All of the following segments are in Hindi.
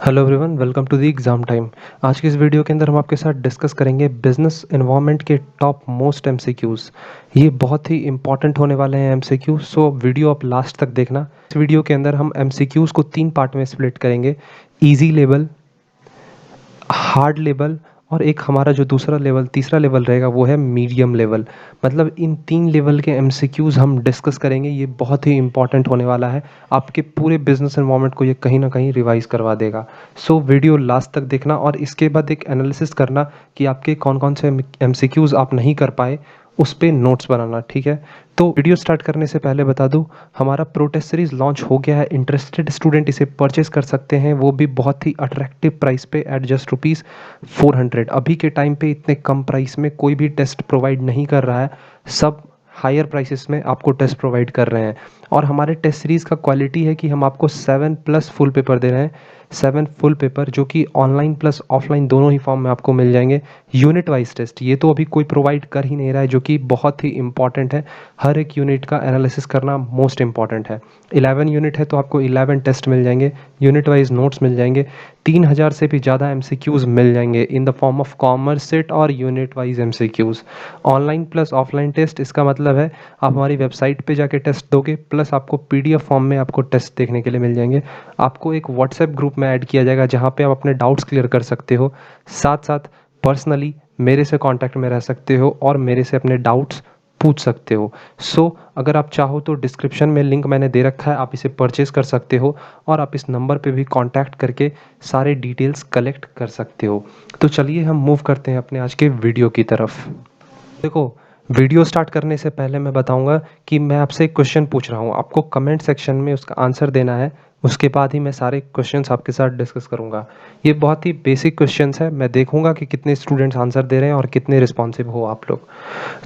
Hello everyone, welcome to the exam time. आज की इस वीडियो के अंदर हम आपके साथ डिस्कस करेंगे बिजनेस एनवायरनमेंट के टॉप मोस्ट एमसीक्यूज़। ये बहुत ही इंपॉर्टेंट होने वाले हैं एमसीक्यू, सो वीडियो आप लास्ट तक देखना। इस वीडियो के अंदर हम एमसीक्यूज़ को 3 पार्ट में स्प्लिट करेंगे: इजी लेवल, हार्ड लेवल और एक हमारा जो दूसरा लेवल तीसरा लेवल रहेगा वो है मीडियम लेवल। मतलब इन 3 लेवल के एमसीक्यूज़ हम डिस्कस करेंगे। ये बहुत ही इंपॉर्टेंट होने वाला है, आपके पूरे बिजनेस एनवायरनमेंट को ये कहीं ना कहीं रिवाइज करवा देगा। सो वीडियो लास्ट तक देखना और इसके बाद एक एनालिसिस करना कि आपके कौन कौन से एमसीक्यूज़ आप नहीं कर पाए, उस पे नोट्स बनाना, ठीक है। तो वीडियो स्टार्ट करने से पहले बता दूं, हमारा प्रोटेस्ट सीरीज लॉन्च हो गया है। इंटरेस्टेड स्टूडेंट इसे परचेस कर सकते हैं, वो भी बहुत ही अट्रैक्टिव प्राइस पे एट जस्ट ₹400। अभी के टाइम पे इतने कम प्राइस में कोई भी टेस्ट प्रोवाइड नहीं कर रहा है, सब हायर प्राइसेस में आपको टेस्ट प्रोवाइड कर रहे हैं। और हमारे टेस्ट सीरीज़ का क्वालिटी है कि हम आपको 7+ फुल पेपर दे रहे हैं। 7 फुल पेपर जो कि ऑनलाइन प्लस ऑफलाइन दोनों ही फॉर्म में आपको मिल जाएंगे। यूनिट वाइज टेस्ट ये तो अभी कोई प्रोवाइड कर ही नहीं रहा है, जो कि बहुत ही इंपॉर्टेंट है। हर एक यूनिट का एनालिसिस करना मोस्ट इंपॉर्टेंट है। 11 यूनिट है तो आपको 11 टेस्ट मिल जाएंगे, यूनिट वाइज नोट्स मिल जाएंगे, 3000 से भी ज़्यादा एमसीक्यूज़ मिल जाएंगे in the form of commerce set और unit wise MCQs. Online plus offline test, इसका मतलब है आप हमारी वेबसाइट पे जाके टेस्ट दोगे, प्लस आपको पीडीएफ फॉर्म में आपको टेस्ट देखने के लिए मिल जाएंगे। आपको एक व्हाट्सएप ग्रुप में ऐड किया जाएगा जहाँ पे आप अपने डाउट्स क्लियर कर सकते हो। साथ साथ पर्सनली मेरे से कांटेक्ट में रह सकते हो और मेरे से अपने डाउट्स पूछ सकते हो। अगर आप चाहो तो डिस्क्रिप्शन में लिंक मैंने दे रखा है, आप इसे परचेज कर सकते हो और आप इस नंबर पे भी कांटेक्ट करके सारे डिटेल्स कलेक्ट कर सकते हो। तो चलिए हम मूव करते हैं अपने आज के वीडियो की तरफ। देखो, वीडियो स्टार्ट करने से पहले मैं बताऊंगा कि मैं आपसे एक क्वेश्चन पूछ रहा हूं, आपको कमेंट सेक्शन में उसका आंसर देना है। उसके बाद ही मैं सारे क्वेश्चंस आपके साथ डिस्कस करूंगा। ये बहुत ही बेसिक क्वेश्चंस है, मैं देखूंगा कि कितने स्टूडेंट्स आंसर दे रहे हैं और कितने रिस्पॉन्सिव हो आप लोग।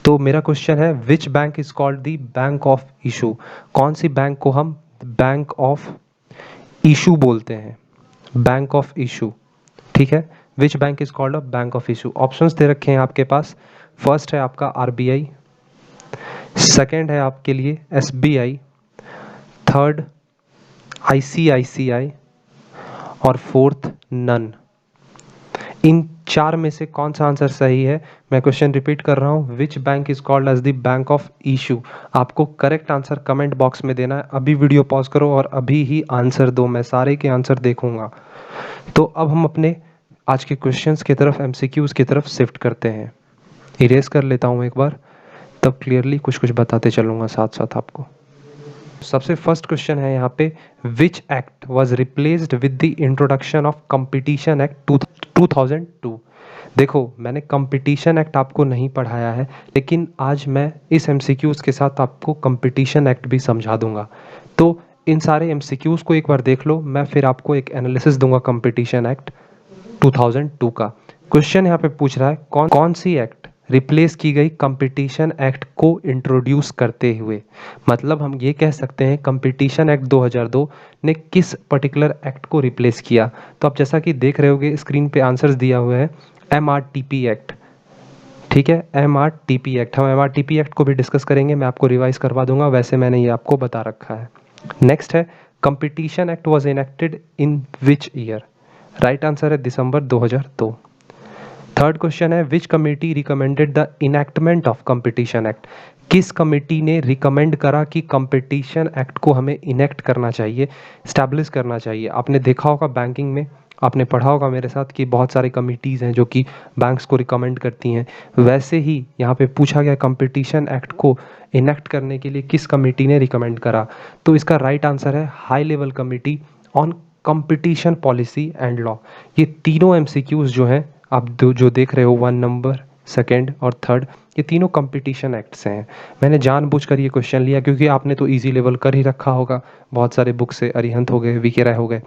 तो मेरा क्वेश्चन है, which bank is called the bank of issue? कौन सी बैंक को हम बैंक ऑफ इशू बोलते हैं? बैंक ऑफ इशू, ठीक है। Which bank is called a bank of issue? Options दे रखे हैं आपके पास। फर्स्ट है आपका आरबीआई, सेकंड है आपके लिए एसबीआई, थर्ड आईसीआईसीआई और फोर्थ नन। इन चार में से कौन सा आंसर सही है? मैं क्वेश्चन रिपीट कर रहा हूं, which bank is called as the bank of issue? आपको करेक्ट आंसर कमेंट बॉक्स में देना है। अभी वीडियो पॉज करो और अभी ही आंसर दो, मैं सारे के आंसर देखूंगा। तो अब हम अपने आज के क्वेश्चंस की तरफ, एमसीक्यूज की तरफ शिफ्ट करते हैं। इरेज कर लेता हूं एक बार, तब क्लियरली कुछ कुछ बताते चलूंगा साथ साथ आपको। सबसे फर्स्ट क्वेश्चन है यहाँ पे, which act was replaced with the introduction of competition act 2002? देखो, मैंने कंपटीशन एक्ट आपको नहीं पढ़ाया है, लेकिन आज मैं इस एमसीक्यूज के साथ आपको कंपटीशन एक्ट भी समझा दूंगा। तो इन सारे एमसीक्यूज को एक बार देख लो, मैं फिर आपको एक एनालिसिस दूंगा कंपटीशन एक्ट 2002 का। क्वेश्चन यहाँ पे पूछ रहा है, कौन कौन सी एक्ट रिप्लेस की गई कंपटीशन एक्ट को इंट्रोड्यूस करते हुए? मतलब हम ये कह सकते हैं कंपटीशन एक्ट 2002 ने किस पर्टिकुलर एक्ट को रिप्लेस किया। तो आप जैसा कि देख रहे होगे स्क्रीन पे आंसर्स दिया हुआ है, एमआरटीपी एक्ट, ठीक है। एमआरटीपी एक्ट, हम एमआरटीपी एक्ट को भी डिस्कस करेंगे, मैं आपको रिवाइज करवा दूंगा, वैसे मैंने ये आपको बता रखा है। नेक्स्ट है, competition act was enacted in which year? Right answer है दिसंबर 2002। थर्ड क्वेश्चन है, विच committee recommended the enactment of competition act? किस कमेटी ने रिकमेंड करा कि कंपटीशन एक्ट को हमें इनेक्ट करना चाहिए, स्टैब्लिश करना चाहिए? आपने देखा होगा बैंकिंग में, आपने पढ़ा होगा मेरे साथ कि बहुत सारे कमिटीज़ हैं जो कि बैंक्स को रिकमेंड करती हैं। वैसे ही यहाँ पे पूछा गया कंपटीशन एक्ट को इनेक्ट करने के लिए किस कमेटी ने रिकमेंड करा? तो इसका राइट आंसर है high level committee on competition policy and law. ये तीनों एमसीक्यूज जो हैं आप जो देख रहे हो, 1 नंबर, सेकंड और थर्ड, ये तीनों कंपटीशन एक्ट से हैं। मैंने जानबूझकर ये क्वेश्चन लिया क्योंकि आपने तो इजी लेवल कर ही रखा होगा, बहुत सारे बुक से, अरिहंत हो गए, वीके राय हो गए,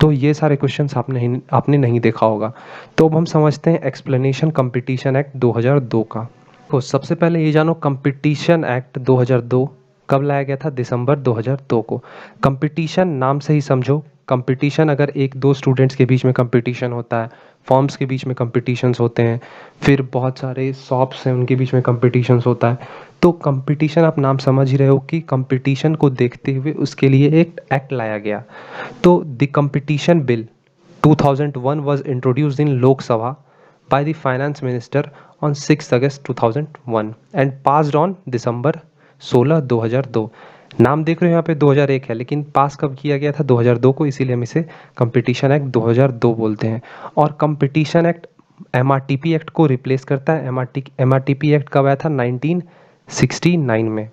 तो ये सारे क्वेश्चंस आपने नहीं देखा होगा। तो अब हम समझते हैं एक्सप्लेनेशन कंपटीशन एक्ट 2002 का। तो सबसे पहले ये जानो, कंपटीशन एक्ट 2002 कब लाया गया था? दिसंबर 2002 को। कंपटीशन नाम से ही समझो, कंपटीशन अगर एक दो स्टूडेंट्स के बीच में कंपटीशन होता है, फॉर्म्स के बीच में कंपटीशंस होते हैं, फिर बहुत सारे शॉप्स हैं उनके बीच में कंपटीशंस होता है। तो कंपटीशन आप नाम समझ ही रहे हो कि कंपटीशन को देखते हुए उसके लिए एक एक्ट लाया गया। तो the competition bill 2001 was introduced in Lok Sabha by the finance minister on 6 August 2001 and passed on December 16 2002। नाम देख रहे हो यहाँ पे 2001 है, लेकिन पास कब किया गया था? 2002 को, इसीलिए हम इसे कंपटीशन एक्ट 2002 बोलते हैं। और कंपटीशन एक्ट एमआरटीपी एक्ट को रिप्लेस करता है। एमआरटीपी एक्ट कब आया था? 1969 में।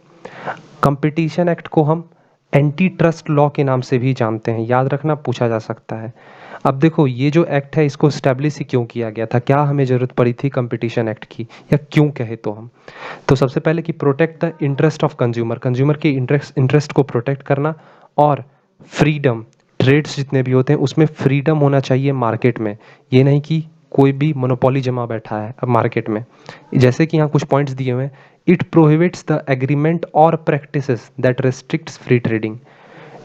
कंपटीशन एक्ट को हम एंटी ट्रस्ट लॉ के नाम से भी जानते हैं, याद रखना, पूछा जा सकता है। अब देखो, ये जो एक्ट है इसको स्टैब्लिश ही क्यों किया गया था, क्या हमें ज़रूरत पड़ी थी कंपटीशन एक्ट की, या क्यों कहे तो हम, तो सबसे पहले कि protect the interest of consumer, consumer के इंटरेस्ट को प्रोटेक्ट करना, और फ्रीडम, ट्रेड्स जितने भी होते हैं उसमें फ्रीडम होना चाहिए मार्केट में, ये नहीं कि कोई भी मोनोपोली जमा बैठा है अब मार्केट में। जैसे कि यहाँ कुछ पॉइंट्स दिए हुए हैं, इट प्रोहिबिट्स द एग्रीमेंट और practices that restricts free trading,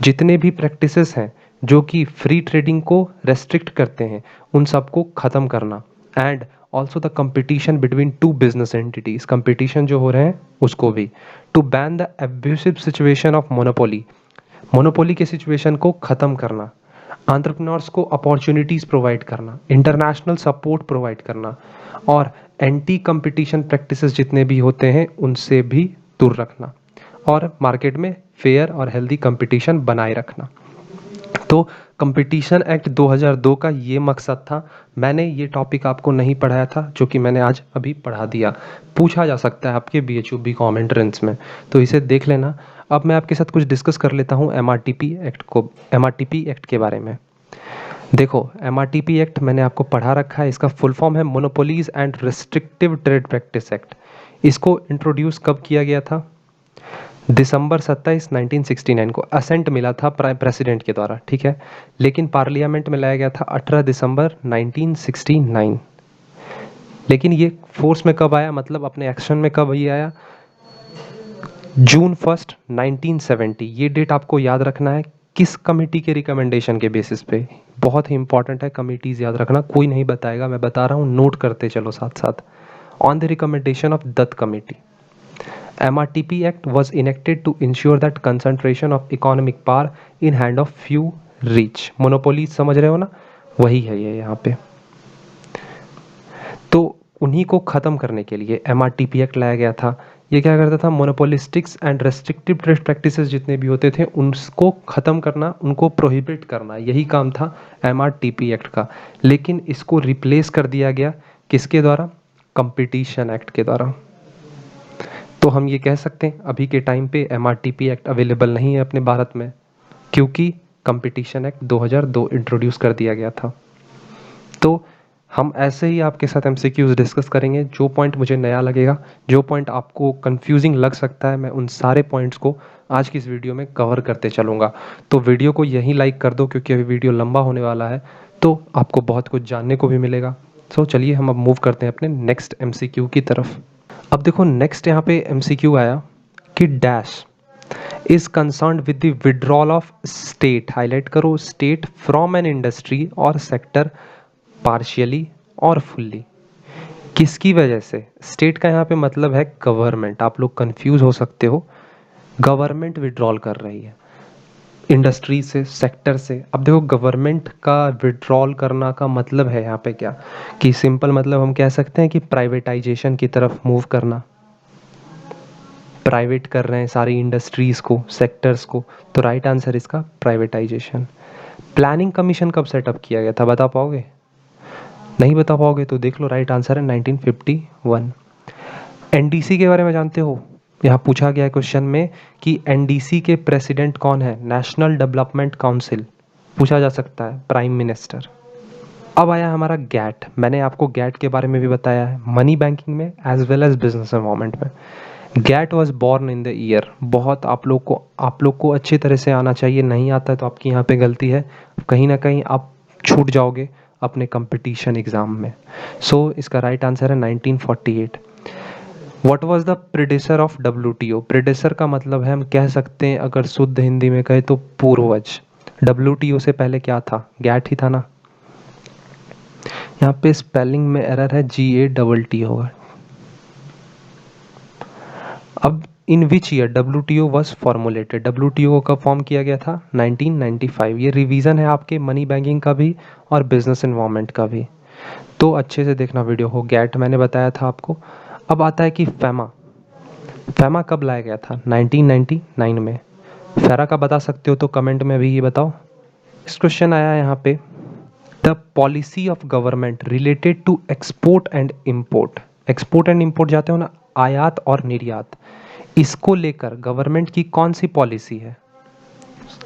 जितने भी प्रैक्टिसेस हैं जो कि फ्री ट्रेडिंग को रेस्ट्रिक्ट करते हैं उन सबको ख़त्म करना। And also the competition between two business entities, competition जो हो रहे हैं उसको भी। To ban the abusive situation of monopoly, monopoly के सिचुएशन को ख़त्म करना। एंटरप्रेन्योर्स को अपॉर्चुनिटीज़ प्रोवाइड करना, इंटरनेशनल सपोर्ट प्रोवाइड करना, और एंटी कंपटीशन प्रैक्टिसेस जितने भी होते हैं उनसे भी दूर रखना, और मार्केट में फेयर और हेल्दी कंपटीशन बनाए रखना। तो कंपटीशन एक्ट 2002 का ये मकसद था। मैंने ये टॉपिक आपको नहीं पढ़ाया था, जो कि मैंने आज अभी पढ़ा दिया। पूछा जा सकता है आपके BHU BCom एंट्रेंस में, तो इसे देख लेना। अब मैं आपके साथ कुछ डिस्कस कर लेता हूँ एमआरटीपी एक्ट के बारे में। देखो, एमआरटीपी एक्ट मैंने आपको पढ़ा रखा है, इसका फुल फॉर्म है monopolies and restrictive trade practice act. इसको इंट्रोड्यूस कब किया गया था? दिसंबर 27 1969 को असेंट मिला था प्रेसिडेंट के द्वारा, ठीक है, लेकिन पार्लियामेंट में लाया गया था 18 दिसंबर 1969। लेकिन ये फोर्स में कब आया, मतलब अपने एक्शन में कब ये आया? जून 1 1970। ये डेट आपको याद रखना है। किस कमेटी के रिकमेंडेशन के बेसिस पे? बहुत ही इंपॉर्टेंट है, कमिटीज याद रखना, कोई नहीं बताएगा, मैं बता रहा हूँ, नोट करते चलो साथ साथ। On the recommendation of Dutt committee, MRTP Act was enacted to ensure that concentration of economic power in hand of few rich. Monopoly समझ रहे हो ना, वही है ये यहाँ पे। तो उन्हीं को ख़त्म करने के लिए MRTP Act लाया गया था। ये क्या करता था? मोनोपोलिस्टिक्स एंड रेस्ट्रिक्टिव ट्रेड प्रैक्टिसेस जितने भी होते थे उनको ख़त्म करना, उनको प्रोहिबिट करना, यही काम था MRTP Act का। लेकिन इसको रिप्लेस कर दिया गया किसके द्वारा? कंपटीशन एक्ट के द्वारा। तो हम ये कह सकते हैं अभी के टाइम पे MRTP एक्ट अवेलेबल नहीं है अपने भारत में, क्योंकि कंपटीशन एक्ट 2002 इंट्रोड्यूस कर दिया गया था। तो हम ऐसे ही आपके साथ MCQs डिस्कस करेंगे। जो पॉइंट मुझे नया लगेगा, जो पॉइंट आपको कंफ्यूजिंग लग सकता है, मैं उन सारे पॉइंट्स को आज की इस वीडियो में कवर करते चलूँगा। तो वीडियो को यहीं लाइक कर दो, क्योंकि अभी वीडियो लंबा होने वाला है, तो आपको बहुत कुछ जानने को भी मिलेगा। सो चलिए हम अब मूव करते हैं अपने नेक्स्ट MCQ की तरफ। अब देखो, नेक्स्ट यहाँ पे MCQ आया कि dash is concerned with the withdrawal of state, highlight करो, स्टेट फ्रॉम एन इंडस्ट्री और सेक्टर पार्शियली और फुल्ली। किसकी वजह से? स्टेट का यहाँ पे मतलब है गवर्नमेंट। आप लोग कंफ्यूज हो सकते हो, गवर्नमेंट विड्रॉल कर रही है इंडस्ट्री से, सेक्टर से। अब देखो, गवर्नमेंट का विड्रॉल करना का मतलब है यहाँ पे क्या, कि सिंपल मतलब हम कह सकते हैं कि प्राइवेटाइजेशन की तरफ मूव करना। प्राइवेट कर रहे हैं सारी इंडस्ट्रीज को, सेक्टर्स को, तो राइट आंसर इसका प्राइवेटाइजेशन। प्लानिंग कमीशन कब सेटअप किया गया था, बता पाओगे? नहीं बता पाओगे तो देख लो, राइट आंसर है 1951। NDC के बारे में जानते हो? यहाँ पूछा गया है क्वेश्चन में कि NDC के प्रेसिडेंट कौन है? नेशनल डेवलपमेंट काउंसिल, पूछा जा सकता है, प्राइम मिनिस्टर। अब आया हमारा गैट। मैंने आपको गैट के बारे में भी बताया है, मनी बैंकिंग में as well as business environment में। GATT was born in the year, बहुत आप लोग को अच्छी तरह से आना चाहिए, नहीं आता है तो आपकी यहाँ पे गलती है, कहीं ना कहीं आप छूट जाओगे अपने कंपटीशन एग्जाम में। सो इसका राइट आंसर है 1948। What was the predecessor of WTO? Predecessor का मतलब है, हम कह सकते हैं अगर शुद्ध हिंदी में कहे तो पूर्वज। WTO से पहले क्या था? गैट ही था ना। यहाँ पे स्पेलिंग में एरर है, GATT होगा। अब in which year WTO was formulated. WTO का फॉर्म किया गया था 1995। ये रिवीजन है आपके मनी बैंकिंग का भी और बिजनेस इन्वायरमेंट का भी, तो अच्छे से देखना वीडियो को। गैट मैंने बताया था आपको। अब आता है कि फैमा। फैमा कब लाया गया था? 1999 में। फेरा का बता सकते हो तो कमेंट में भी ये बताओ। नेक्स्ट क्वेश्चन आया यहाँ पे, the policy of government related to export and import. Export and import जाते हो ना, आयात और निर्यात, इसको लेकर गवर्नमेंट की कौन सी पॉलिसी है?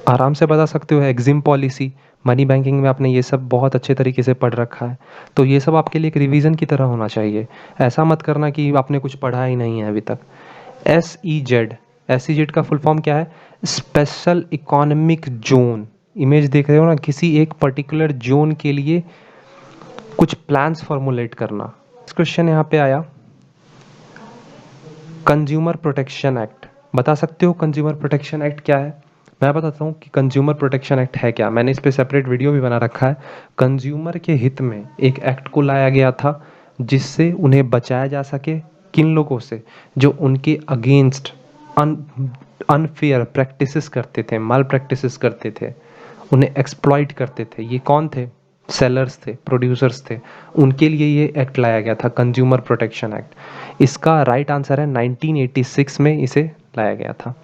आराम से बता सकते हो। एग्जिम पॉलिसी, मनी बैंकिंग में आपने ये सब बहुत अच्छे तरीके से पढ़ रखा है, तो ये सब आपके लिए एक रिवीजन की तरह होना चाहिए। ऐसा मत करना कि आपने कुछ पढ़ा ही नहीं है अभी तक। SEZ, SEZ का फुल फॉर्म क्या है? Special economic zone. इमेज देख रहे हो ना, किसी एक पर्टिकुलर जोन के लिए कुछ प्लान्स फॉर्मुलेट करना। क्वेश्चन यहाँ पे आया, कंज्यूमर प्रोटेक्शन एक्ट। बता सकते हो कंज्यूमर प्रोटेक्शन एक्ट क्या है? मैं बताता हूँ कि कंज्यूमर प्रोटेक्शन एक्ट है क्या। मैंने इस पे सेपरेट वीडियो भी बना रखा है। कंज्यूमर के हित में एक एक्ट को लाया गया था जिससे उन्हें बचाया जा सके किन लोगों से? जो उनके अगेंस्ट अनफेयर प्रैक्टिसेस करते थे, माल प्रैक्टिसेस करते थे, उन्हें एक्सप्लॉइट करते थे। ये कौन थे? सेलर्स थे, प्रोड्यूसर्स थे। उनके लिए ये एक्ट लाया गया था, कंज्यूमर प्रोटेक्शन एक्ट। इसका राइट आंसर है 1986 में इसे लाया गया था।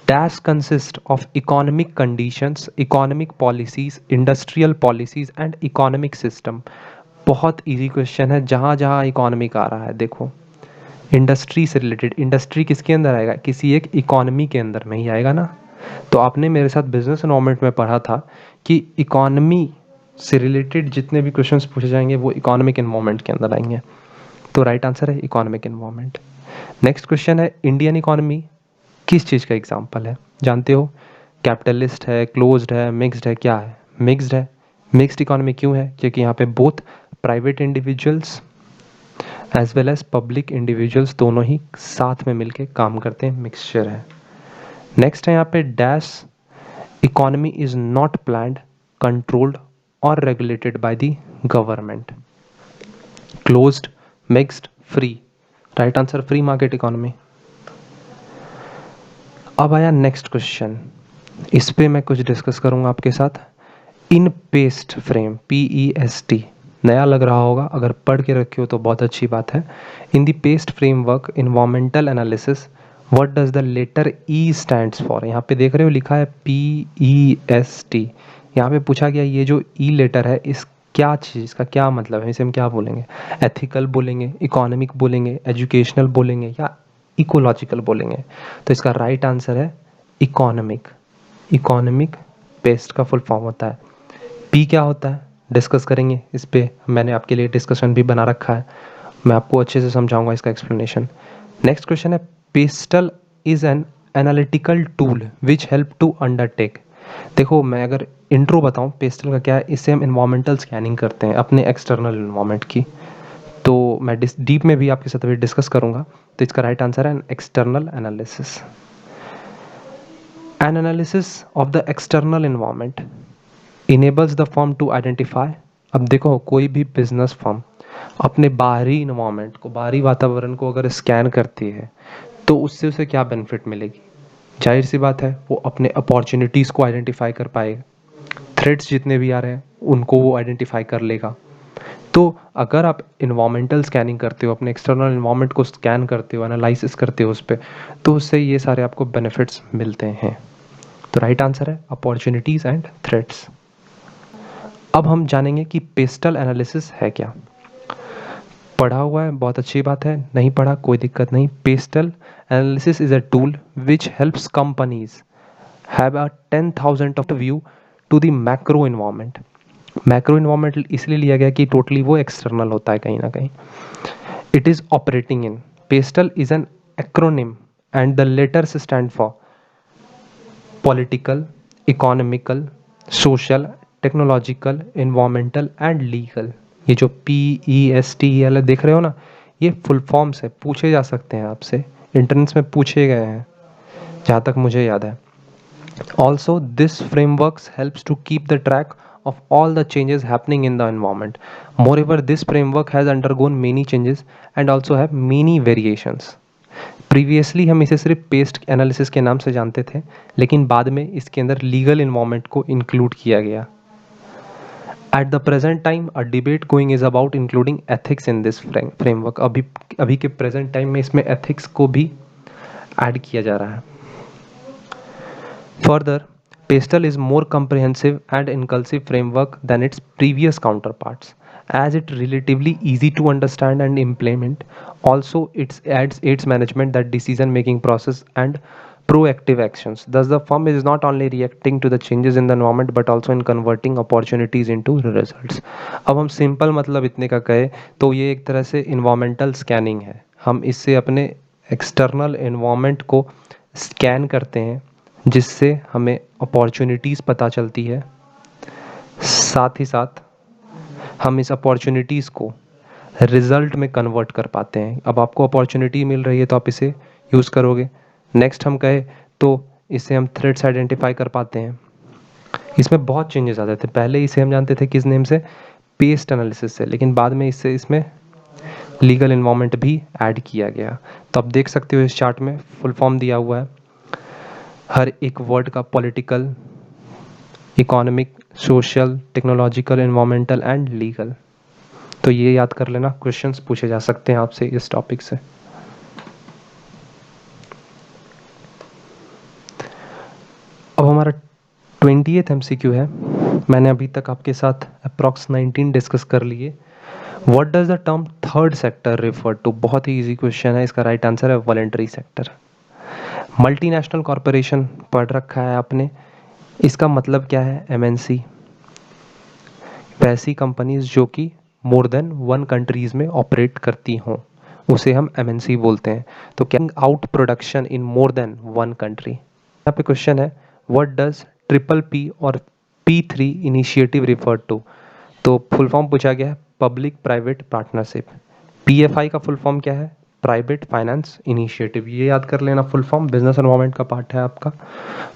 Dash consist of economic conditions, economic policies, industrial policies and economic system. बहुत इजी क्वेश्चन है, जहाँ जहाँ इकोनॉमिक आ रहा है देखो। इंडस्ट्री से रिलेटेड, इंडस्ट्री किसके अंदर आएगा? किसी एक इकोनॉमी के अंदर में ही आएगा ना। तो आपने मेरे साथ बिजनेस एनवायरनमेंट में पढ़ा था कि इकोनॉमी से रिलेटेड जितने भी क्वेश्चंस पूछे जाएंगे वो इकोनॉमिक एनवायरनमेंट के अंदर आएंगे। तो राइट आंसर है इकोनॉमिक एनवायरनमेंट। नेक्स्ट क्वेश्चन है, इंडियन इकोनॉमी किस चीज़ का एग्जाम्पल है? जानते हो, कैपिटलिस्ट है, क्लोज्ड है, मिक्स्ड है, क्या है? मिक्स्ड है। मिक्स्ड इकोनॉमी क्यों है? क्योंकि यहाँ पे both private individuals as well as public individuals दोनों ही साथ में मिलके काम करते हैं, मिक्सचर है। नेक्स्ट है यहाँ पे, dash economy is not planned, controlled और regulated by the government. Closed, mixed, free. Right answer free market economy. अब आया नेक्स्ट क्वेश्चन, इस पे मैं कुछ डिस्कस करूंगा आपके साथ। इन पेस्ट फ्रेम, PEST, नया लग रहा होगा, अगर पढ़ के रखे हो तो बहुत अच्छी बात है। In the PEST framework environmental analysis, what does the letter E stands for? यहाँ पे देख रहे हो लिखा है PEST। यहाँ पे पूछा गया ये जो E लेटर है इस क्या चीज़ का क्या मतलब है, इसे हम क्या बोलेंगे? एथिकल बोलेंगे, इकोनॉमिक बोलेंगे, एजुकेशनल बोलेंगे या इकोलॉजिकल बोलेंगे? तो इसका राइट आंसर है इकोनॉमिक। इकोनॉमिक पेस्ट का फुल फॉर्म होता है। पी क्या होता है डिस्कस करेंगे, इस पे मैंने आपके लिए डिस्कशन भी बना रखा है, मैं आपको अच्छे से समझाऊंगा इसका एक्सप्लेनेशन। नेक्स्ट क्वेश्चन है, PESTEL is an analytical tool which help to undertake. देखो मैं अगर इंट्रो बताऊं पेस्टल का क्या है, इससे हम इन्वायरमेंटल स्कैनिंग करते हैं अपने एक्सटर्नल इन्वायरमेंट की। तो मैं डीप में भी आपके साथ अभी डिस्कस करूंगा। तो इसका राइट आंसर है external analysis. An analysis of the external environment enables the firm to identify. अब देखो कोई भी बिजनेस फर्म अपने बाहरी इन्वायरमेंट को, बाहरी वातावरण को अगर स्कैन करती है तो उससे उसे क्या बेनिफिट मिलेगी? जाहिर सी बात है वो अपने अपॉर्चुनिटीज़ को आइडेंटिफाई कर पाएगा, थ्रेट्स जितने भी आ रहे हैं उनको वो आइडेंटिफाई कर लेगा। तो अगर आप इन्वायरमेंटल स्कैनिंग करते हो, अपने एक्सटर्नल इन्वायरमेंट को स्कैन करते हो, एनालिसिस करते हो उस पर, तो उससे ये सारे आपको बेनिफिट्स मिलते हैं। तो राइट आंसर है अपॉर्चुनिटीज़ एंड थ्रेट्स। अब हम जानेंगे कि पेस्टल एनालिसिस है क्या। पढ़ा हुआ है बहुत अच्छी बात है, नहीं पढ़ा कोई दिक्कत नहीं। PESTEL analysis is a tool which helps companies have a 10,000 of view to the macro environment. Macro environment इसलिए लिया गया कि टोटली वो एक्सटर्नल होता है कहीं ना कहीं। It is operating in, pastel is N acronym and the letters stand for political, economical, social, technological, environmental and legal. ये जो PESTEL देख रहे हो ना, ये फुल फॉर्म्स है, पूछे जा सकते हैं आपसे, एंट्रेंस में पूछे गए हैं जहाँ तक मुझे याद है। Also this frameworks helps to keep the track of all the changes happening in the environment. Moreover, this framework has undergone many changes and also have many variations. Previously हम इसे सिर्फ पेस्ट एनालिसिस के नाम से जानते थे, लेकिन बाद में इसके अंदर लीगल इन्वॉल्वमेंट को इंक्लूड किया गया। At the present time, a debate going is about including ethics in this framework. अभी के present time में इसमें ethics को भी add किया जा रहा है। Further, Pastel is more comprehensive and inclusive framework than its previous counterparts, as it relatively easy to understand and implement. Also, it aids management that decision-making process and proactive actions. Thus, the firm is not only reacting to the changes in the environment but also in converting opportunities into results. अब हम सिंपल मतलब इतने का कहे तो ये एक तरह से इन्वायरमेंटल स्कैनिंग है। हम इससे अपने एक्सटर्नल इन्वायरमेंट को स्कैन करते हैं, जिससे हमें अपॉर्चुनिटीज़ पता चलती है। साथ ही साथ हम इस अपॉर्चुनिटीज़ को रिजल्ट में कन्वर्ट कर पाते हैं। अब आपको अपॉर्चुनिटी मिल रही है तो आप इसे यूज़ करोगे। नेक्स्ट हम कहे तो इससे हम थ्रेड्स आइडेंटिफाई कर पाते हैं। इसमें बहुत चेंजेस आते थे। पहले इसे हम जानते थे किस नेम से, पेस्ट एनालिसिस से, लेकिन बाद में इसमें लीगल इन्वॉल्वमेंट भी ऐड किया गया। तो आप देख सकते हो इस चार्ट में फुल फॉर्म दिया हुआ है हर एक वर्ड का, political, economic, social, technological, environmental and legal. तो ये याद कर लेना, क्वेश्चंस पूछे जा सकते हैं आपसे इस टॉपिक से। अब हमारा 20th MCQ है। मैंने अभी तक आपके साथ अप्रॉक्स 19 डिस्कस कर लिए। What does the term third sector refer to? बहुत ही इजी क्वेश्चन है। इसका राइट आंसर है वॉलंटरी सेक्टर। मल्टीनेशनल कॉरपोरेशन पढ़ रखा है आपने, इसका मतलब क्या है? MNC, वैसी कंपनीज जो कि मोर देन 1 कंट्रीज में ऑपरेट करती हों, उसे हम MNC बोलते हैं। तो carrying out production in more than 1 country. यहाँ पे क्वेश्चन है व्हाट डज PPP और P3 इनिशिएटिव रिफर टू? तो फुल फॉर्म पूछा गया है पब्लिक प्राइवेट पार्टनरशिप। PFI का फुल फॉर्म क्या है? Private finance initiative. ये याद कर लेना, फुल फॉर्म बिजनेस एनवायरनमेंट का पार्ट है आपका,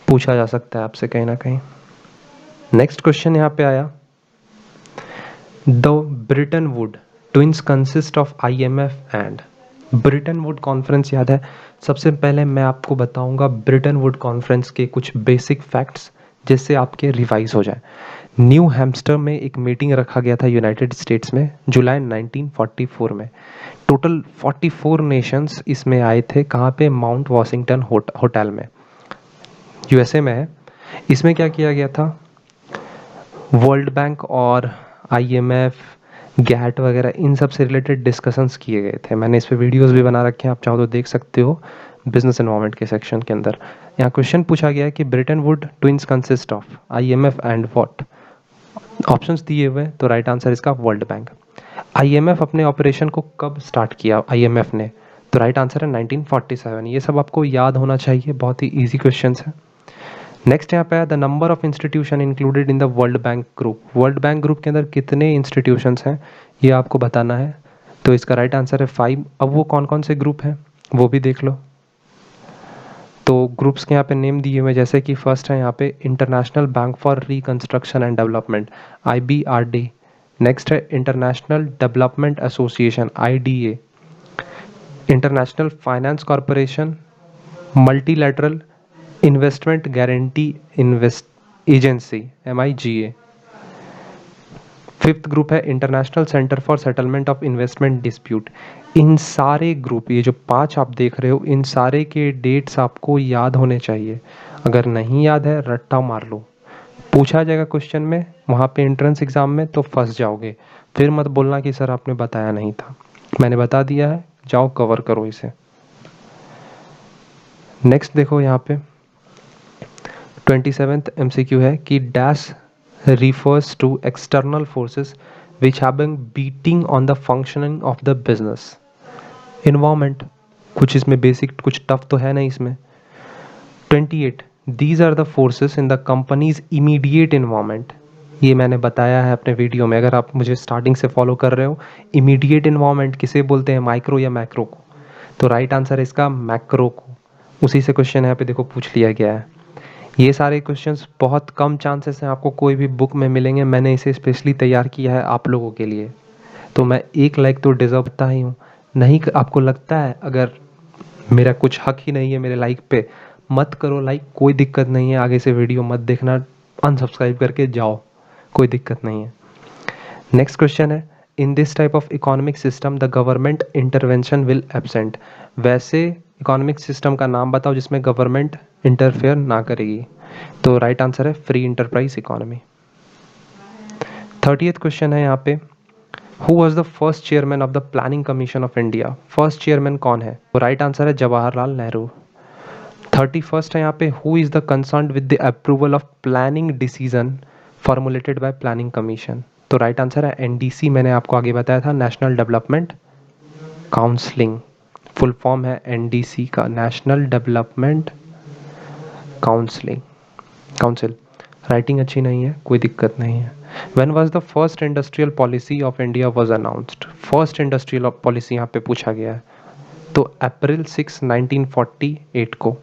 पूछा जा सकता है आपसे कहीं ना कहीं। नेक्स्ट क्वेश्चन यहाँ पे आया, the Britain would twins consist of IMF and. Britain would conference याद है? सबसे पहले मैं आपको बताऊंगा ब्रिटन वुड कॉन्फ्रेंस के कुछ बेसिक फैक्ट्स, जिससे आपके रिवाइज हो जाए। न्यू हैम्स्टर में एक मीटिंग रखा गया था यूनाइटेड स्टेट्स में जुलाई 1944 में। टोटल 44 नेशंस इसमें आए थे। कहाँ पे? माउंट वॉशिंगटन होटल में, USA में है। इसमें क्या किया गया था? वर्ल्ड बैंक और IMF, गैट वगैरह इन सब से रिलेटेड डिस्कशंस किए गए थे। मैंने इस पे वीडियोस भी बना रखे हैं, आप चाहो तो देख सकते हो बिजनेस एनवायरनमेंट के सेक्शन के अंदर। यहाँ क्वेश्चन पूछा गया है कि Britain would twins consist of IMF and what? Options दिए हुए, तो राइट आंसर इसका वर्ल्ड बैंक। IMF अपने ऑपरेशन को कब स्टार्ट किया IMF ने? तो राइट आंसर है 1947। ये सब आपको याद होना चाहिए, बहुत ही ईजी क्वेश्चन है। नेक्स्ट यहाँ पे है the number of institution included in the world bank group. World bank group के अंदर कितने इंस्टीट्यूशंस हैं ये आपको बताना है। तो इसका राइट आंसर है 5। अब वो कौन कौन से ग्रुप हैं वो भी देख लो। तो ग्रुप्स के यहाँ पे नेम दिए हुए, जैसे कि फर्स्ट है यहाँ पे international bank for reconstruction and development, IBRD। Next है international development association, IDA। International finance corporation, multilateral investment guarantee agency, MIGA। Fifth group है international centre for settlement of investment dispute. इन सारे ग्रुप, ये जो 5 आप देख रहे हो, इन सारे के डेट्स आपको याद होने चाहिए। अगर नहीं याद है रट्टा मार लो, पूछा जाएगा क्वेश्चन में, वहाँ पे एंट्रेंस एग्जाम में, तो फंस जाओगे। फिर मत बोलना कि सर आपने बताया नहीं था, मैंने बता दिया है, जाओ कवर करो इसे। नेक्स्ट देखो यहाँ पे 27th MCQ है कि dash refers to external forces which have been beating on the functioning of the business environment। कुछ इसमें बेसिक, कुछ टफ तो है नहीं इसमें। 28 these are the forces in the company's immediate environment। ये मैंने बताया है अपने वीडियो में, अगर आप मुझे स्टार्टिंग से फॉलो कर रहे हो। इमीडिएट इन्वायरमेंट किसे बोलते हैं, माइक्रो या मैक्रो को? तो राइट आंसर है इसका मैक्रो को। उसी से क्वेश्चन यहाँ पे देखो पूछ लिया गया है। ये सारे क्वेश्चंस बहुत कम चांसेस हैं आपको कोई भी बुक में मिलेंगे, मैंने इसे स्पेशली तैयार किया है आप लोगों के लिए। तो मैं 1 लाइक तो डिजर्व करता ही हूँ। नहीं आपको लगता है अगर मेरा कुछ हक ही नहीं है मेरे लाइक पे, मत करो लाइक, कोई दिक्कत नहीं है, आगे से वीडियो मत देखना, अनसब्सक्राइब करके जाओ, कोई दिक्कत नहीं है। नेक्स्ट क्वेश्चन है, in this type of economic system the government intervention will absent. वैसे इकोनॉमिक सिस्टम का नाम बताओ जिसमें गवर्नमेंट इंटरफेयर ना करेगी। तो राइट आंसर है free enterprise economy. 30th question है यहाँ पे, who was the first chairman of the planning commission of India. First chairman कौन है? तो राइट आंसर है जवाहरलाल नेहरू। 31st है यहाँ पे, who is the concern with the approval of planning decision formulated bye planning commission. तो राइट आंसर है एनडीसी, मैंने आपको आगे बताया था, national development counselling, full form है एनडीसी का, national development counselling council. Writing अच्छी नहीं है, कोई दिक्कत नहीं है। When was the first industrial policy of India was announced. First industrial policy यहाँ पे पूछा गया है, तो अप्रैल 6 1948 को।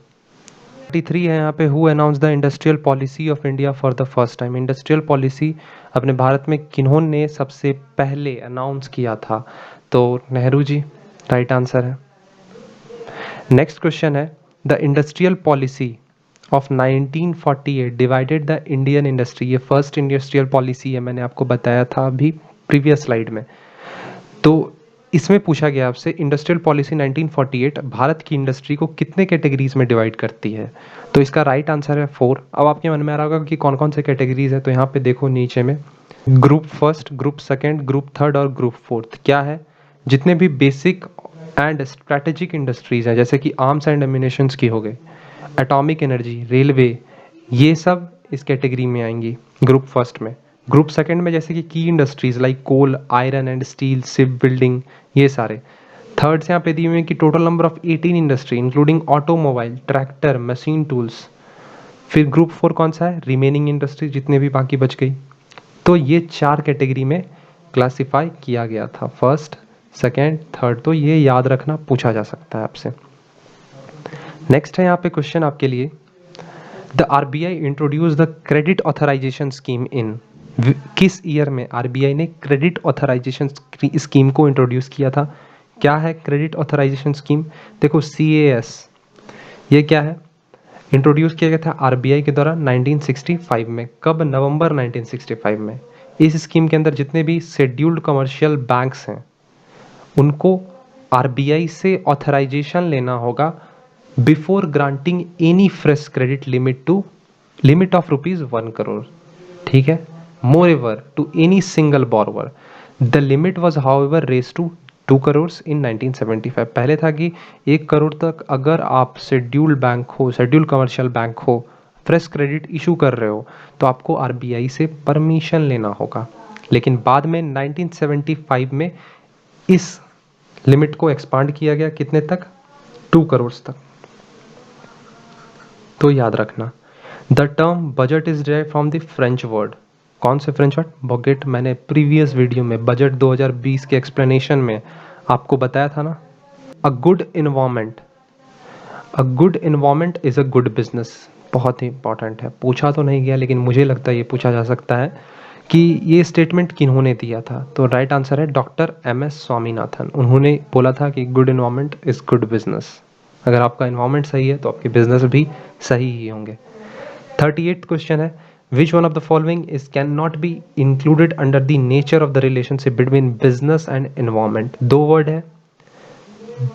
33 है यहाँ पे, who announce the industrial policy of India for the first time. Industrial policy अपने भारत में किन्होंने सबसे पहले अनाउंस किया था? तो नेहरू जी, राइट आंसर है। नेक्स्ट क्वेश्चन है, the industrial policy of 1948 divided the Indian industry. ये फर्स्ट इंडस्ट्रियल पॉलिसी है, मैंने आपको बताया था अभी प्रीवियस स्लाइड में। तो इसमें पूछा गया आपसे, इंडस्ट्रियल पॉलिसी 1948 भारत की इंडस्ट्री को कितने कैटेगरीज में डिवाइड करती है? तो इसका राइट आंसर है 4। अब आपके मन में आ रहा होगा कि कौन कौन से कैटेगरीज है, तो यहाँ पे देखो नीचे में, group first, group second, group third और ग्रुप फोर्थ। क्या है? जितने भी बेसिक एंड स्ट्रैटेजिक इंडस्ट्रीज हैं, जैसे कि आर्म्स एंड एम्यूनेशंस की हो गई, एटॉमिक एनर्जी, रेलवे, ये सब इस कैटेगरी में आएंगी ग्रुप फर्स्ट में। ग्रुप सेकंड में जैसे कि की industries like coal, iron and steel, ship building, ये सारे। थर्ड से यहाँ पे दिए हुए कि total number of 18 industry including automobile, tractor, machine tools. फिर ग्रुप 4 कौन सा है? रिमेनिंग इंडस्ट्री, जितने भी बाकी बच गई। तो ये 4 कैटेगरी में क्लासिफाई किया गया था, फर्स्ट, सेकेंड, थर्ड। तो ये याद रखना, पूछा जा सकता है आपसे। नेक्स्ट है यहाँ पे क्वेश्चन आपके लिए, the RBI introduce the credit authorisation scheme in. किस ईयर में आरबीआई ने क्रेडिट ऑथराइजेशन स्कीम को इंट्रोड्यूस किया था? क्या है क्रेडिट ऑथराइजेशन स्कीम? देखो CAS, ये क्या है? इंट्रोड्यूस किया गया था आरबीआई के द्वारा 1965 में। कब? नवंबर 1965 में। इस स्कीम के अंदर जितने भी शेड्यूल्ड कमर्शियल बैंक्स हैं उनको आरबीआई से ऑथराइजेशन लेना होगा before granting any fresh credit limit of ₹1 crore. ठीक है, मोreover to any single borrower the limit was however raised to 2 crore in 1975। पहले था कि 1 करोड़ तक अगर आप शेड्यूल्ड बैंक हो, शेड्यूल्ड कमर्शियल बैंक हो, फ्रेश क्रेडिट इशू कर रहे हो, तो आपको आरबीआई से परमिशन लेना होगा। लेकिन बाद में 1975 में इस लिमिट को एक्सपांड किया गया, कितने तक? 2 करोड़ तक। तो याद रखना, the term budget is derived from the French word. कौन से फ्रेंच वर्ड? बजट। मैंने प्रीवियस वीडियो में बजट 2020 के एक्सप्लेनेशन में आपको बताया था ना। A good environment, a good environment is a good business. बहुत ही इंपॉर्टेंट है, पूछा तो नहीं गया लेकिन मुझे लगता है ये पूछा जा सकता है कि ये स्टेटमेंट किन्होंने दिया था। तो राइट आंसर है डॉक्टर MS स्वामीनाथन। उन्होंने बोला था कि good environment is good business. अगर आपका इन्वायरमेंट सही है तो आपके बिजनेस भी सही ही होंगे। 38th क्वेश्चन है, which one of the following is can not be included under the nature of the relationship between business and environment. 2 word है,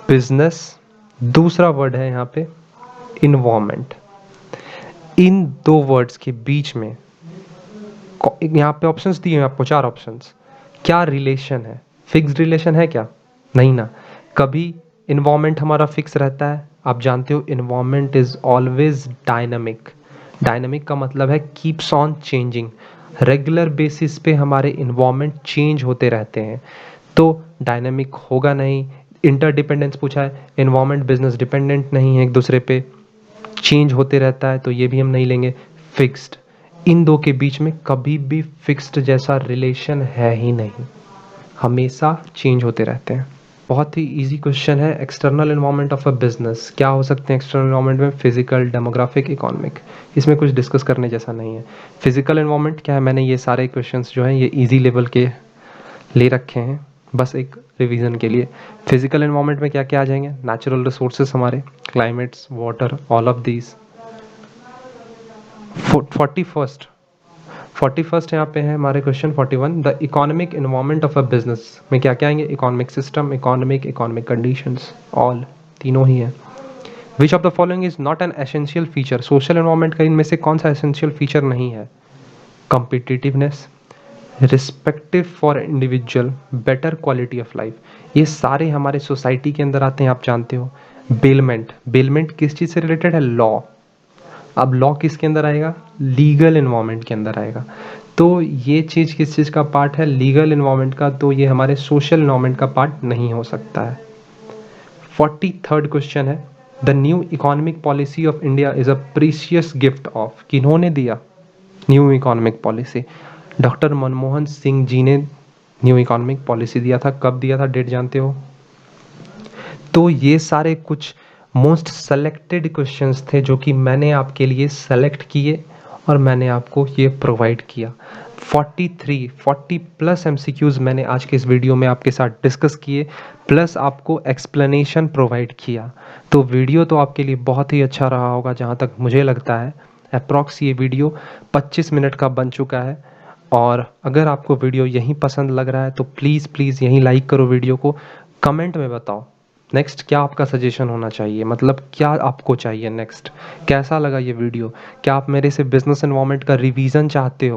बिजनेस, दूसरा वर्ड है यहाँ पे इन्वायरमेंट। इन 2 वर्ड्स के बीच में यहाँ पे ऑप्शंस दिए हैं आपको, 4 ऑप्शंस। क्या रिलेशन है? फिक्स्ड रिलेशन है क्या? नहीं ना। कभी इन्वायरमेंट हमारा फिक्स रहता है, आप जानते हो environment is always dynamic. Dynamic का मतलब है keeps on changing, regular basis पे हमारे इन्वायरमेंट चेंज होते रहते हैं, तो डायनामिक होगा नहीं। इंटरडिपेंडेंस पूछा है, इन्वायरमेंट बिजनेस डिपेंडेंट नहीं है एक दूसरे पे, चेंज होते रहता है, तो ये भी हम नहीं लेंगे। फिक्स्ड, इन दो के बीच में कभी भी फिक्स्ड जैसा रिलेशन है ही नहीं, हमेशा चेंज होते रहते हैं। बहुत ही इजी क्वेश्चन है, external environment of a business क्या हो सकते हैं एक्सटर्नल एनवायरनमेंट में? Physical, demographic, economic. इसमें कुछ डिस्कस करने जैसा नहीं है। फिजिकल एनवायरनमेंट क्या है? मैंने ये सारे क्वेश्चंस जो हैं ये इजी लेवल के ले रखे हैं। बस एक रिवीजन के लिए। फिजिकल एनवायरनमेंट में क्या क्या आ जाएंगे? नेचुरल रिसोर्सेज हमारे, climates, water, all of these. 41st यहाँ पे है हमारे question 41, the economic environment of a business में क्या क्या आएंगे? Economic system, economic conditions, all तीनों ही है। Which of the following is not an essential feature? Social environment का इनमें से कौन सा एसेंशियल फीचर नहीं है? Competitiveness, respective for individual, better quality of life, ये सारे हमारे सोसाइटी के अंदर आते हैं, आप जानते हो। बेलमेंट किस चीज़ से रिलेटेड है? लॉ। अब लॉ किसके अंदर आएगा? लीगल एनवायरनमेंट के अंदर आएगा। तो ये चीज़ किस चीज़ का पार्ट है? लीगल एनवायरनमेंट का। तो ये हमारे सोशल एनवायरनमेंट का पार्ट नहीं हो सकता है। 43rd क्वेश्चन है, the new economic policy of India is a precious gift of, किन्होंने दिया new economic policy? Doctor Manmohan Singh ji ने न्यू इकोनॉमिक पॉलिसी दिया था। कब दिया था? डेट जानते हो? तो ये सारे कुछ मोस्ट सेलेक्टेड क्वेश्चंस थे जो कि मैंने आपके लिए सेलेक्ट किए और मैंने आपको ये प्रोवाइड किया। 40 प्लस एमसीक्यूज मैंने आज के इस वीडियो में आपके साथ डिस्कस किए, प्लस आपको एक्सप्लेनेशन प्रोवाइड किया। तो वीडियो तो आपके लिए बहुत ही अच्छा रहा होगा, जहाँ तक मुझे लगता है। अप्रॉक्स ये वीडियो 25 मिनट का बन चुका है। और अगर आपको वीडियो यहीं पसंद लग रहा है तो प्लीज़ यहीं लाइक करो वीडियो को। कमेंट में बताओ नेक्स्ट क्या आपका सजेशन होना चाहिए, मतलब क्या आपको चाहिए नेक्स्ट, कैसा लगा ये वीडियो? क्या आप मेरे से बिजनेस एनवायरनमेंट का रिवीजन चाहते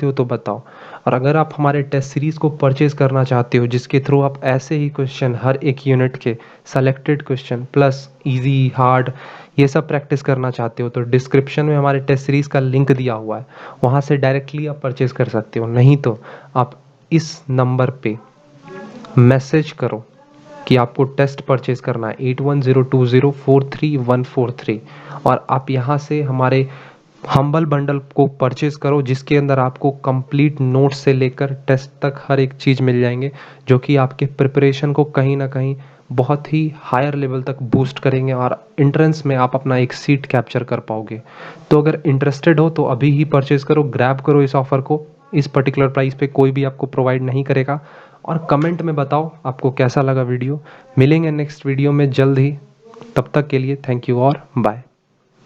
हो तो बताओ। और अगर आप हमारे टेस्ट सीरीज़ को परचेज करना चाहते हो, जिसके थ्रू आप ऐसे ही क्वेश्चन हर एक यूनिट के selected question plus easy hard ये सब प्रैक्टिस करना चाहते हो, तो डिस्क्रिप्शन में हमारे टेस्ट सीरीज़ का लिंक दिया हुआ है, वहाँ से डायरेक्टली आप परचेज कर सकते हो। नहीं तो आप इस नंबर पे मैसेज करो कि आपको टेस्ट परचेज करना है 8102043143, और आप यहाँ से हमारे हम्बल बंडल को परचेज करो, जिसके अंदर आपको कंप्लीट नोट्स से लेकर टेस्ट तक हर एक चीज़ मिल जाएंगे, जो कि आपके प्रिपरेशन को कहीं ना कहीं बहुत ही हायर लेवल तक बूस्ट करेंगे और एंट्रेंस में आप अपना एक सीट कैप्चर कर पाओगे। तो अगर इंटरेस्टेड हो तो अभी ही परचेज करो, ग्रैब करो इस ऑफर को। इस पर्टिकुलर प्राइस पे कोई भी आपको प्रोवाइड नहीं करेगा। और कमेंट में बताओ आपको कैसा लगा वीडियो। मिलेंगे नेक्स्ट वीडियो में जल्द ही, तब तक के लिए थैंक यू और बाय।